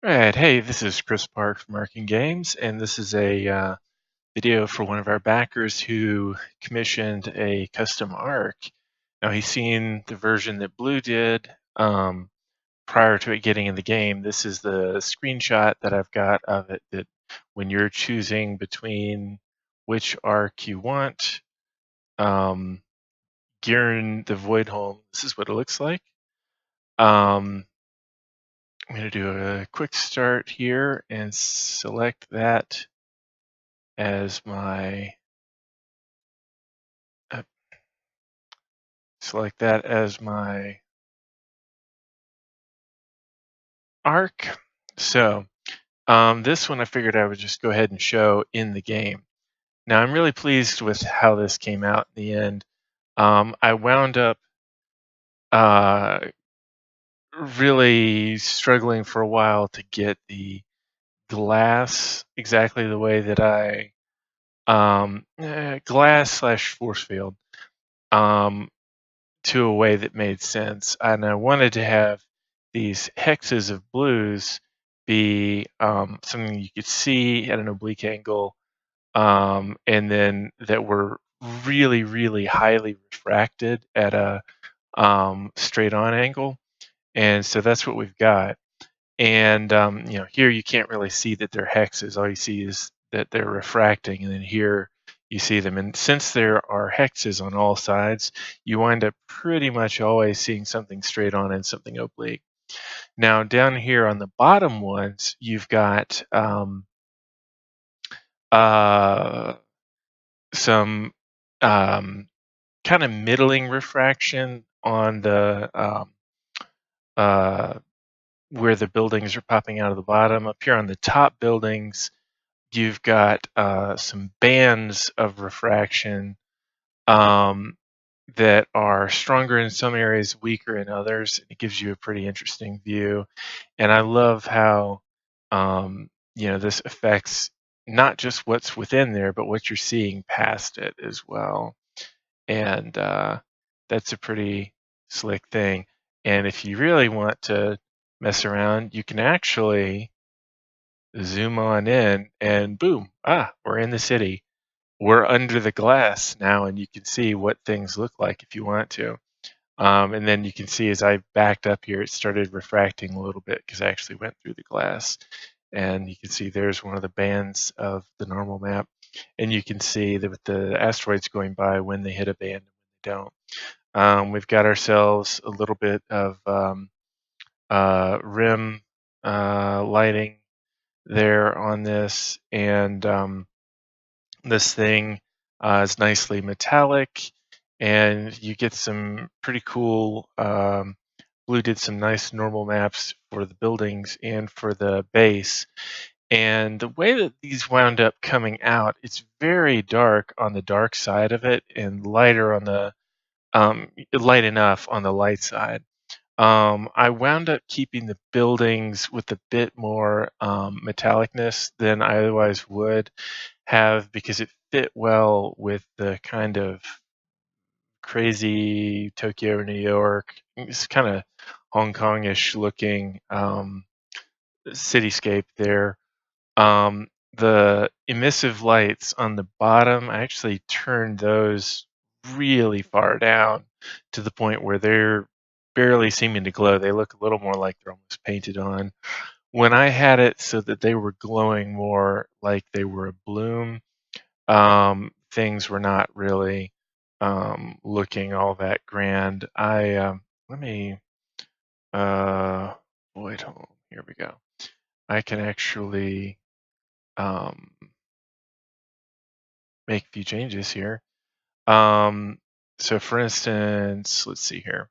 Right, hey, this is Chris Park from Marking Games, and this is a video for one of our backers who commissioned a custom arc. Now he's seen the version that Blue did prior to it getting in the game. This is the screenshot that I've got of it, that when you're choosing between which arc you want, um, Gyrn the Voidhome, this is what it looks like. Um, I'm going to do a quick start here and select that as my uh, arc. So this one I figured I would just go ahead and show in the game. Now I'm really pleased with how this came out in the end. I wound up uh, really struggling for a while to get the glass exactly the way that I glass slash force field um, to a way that made sense. And I wanted to have these hexes of blues be something you could see at an oblique angle, and then that were really, really highly refracted at a straight on angle. And so that's what we've got. And here you can't really see that they're hexes. All you see is that they're refracting, and then here you see them. And since there are hexes on all sides, you wind up pretty much always seeing something straight on and something oblique. Now down here on the bottom ones, you've got some kind of middling refraction on the uh, where the buildings are popping out of the bottom. Up here on the top buildings, you've got some bands of refraction that are stronger in some areas, weaker in others. It gives you a pretty interesting view. And I love how this affects not just what's within there, but what you're seeing past it as well. And that's a pretty slick thing. And if you really want to mess around, you can actually zoom on in and boom, we're in the city. We're under the glass now, and you can see what things look like if you want to. And then you can see as I backed up here, it started refracting a little bit because I actually went through the glass. And you can see there's one of the bands of the normal map. And you can see that with the asteroids going by, when they hit a band and when they don't. We've got ourselves a little bit of rim lighting there on this, and this thing is nicely metallic, and you get some pretty cool. Blue did some nice normal maps for the buildings and for the base. And the way that these wound up coming out, it's very dark on the dark side of it and lighter on the light enough on the light side. I wound up keeping the buildings with a bit more metallicness than I otherwise would have, because it fit well with the kind of crazy Tokyo, New York, it's kind of Hong Kong-ish looking cityscape there. The emissive lights on the bottom, I actually turned those really far down to the point where they're barely seeming to glow. They look a little more like they're almost painted on. When I had it so that they were glowing more like they were a bloom, things were not really looking all that grand. Let me Voidhome. Here we go. I can actually make a few changes here. So for instance, let's see here.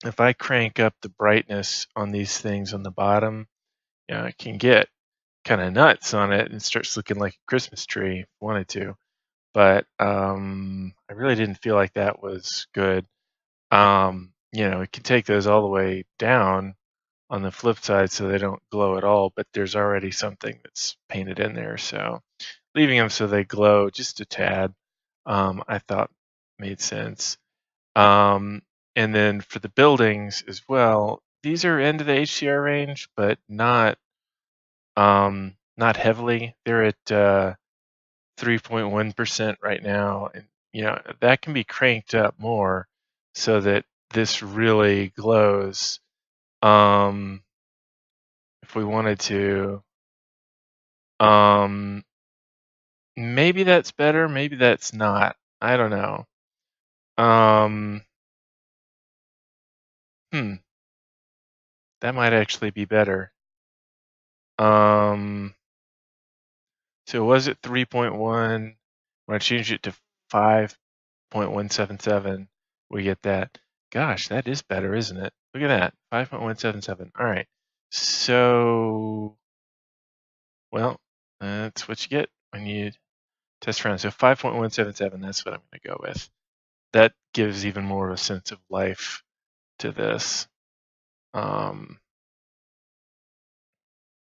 If I crank up the brightness on these things on the bottom, I can get kind of nuts on it and starts looking like a Christmas tree if I wanted to. But I really didn't feel like that was good. It can take those all the way down on the flip side so they don't glow at all, but there's already something that's painted in there. So leaving them so they glow just a tad, I thought made sense. And then for the buildings as well, these are into the HDR range, but not heavily. They're at 3.1% right now, and that can be cranked up more so that this really glows. If we wanted to, maybe that's better, maybe that's not. I don't know. Um, hmm, that might actually be better. Um, so it was at 3.1. When I change it to 5.177, we get that. Gosh, that is better, isn't it? Look at that, 5.177. All right. So, well, that's what you get when you test around. So 5.177, that's what I'm going to go with. That gives even more of a sense of life to this.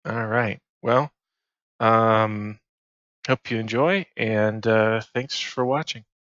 All right. Well, hope you enjoy, and thanks for watching.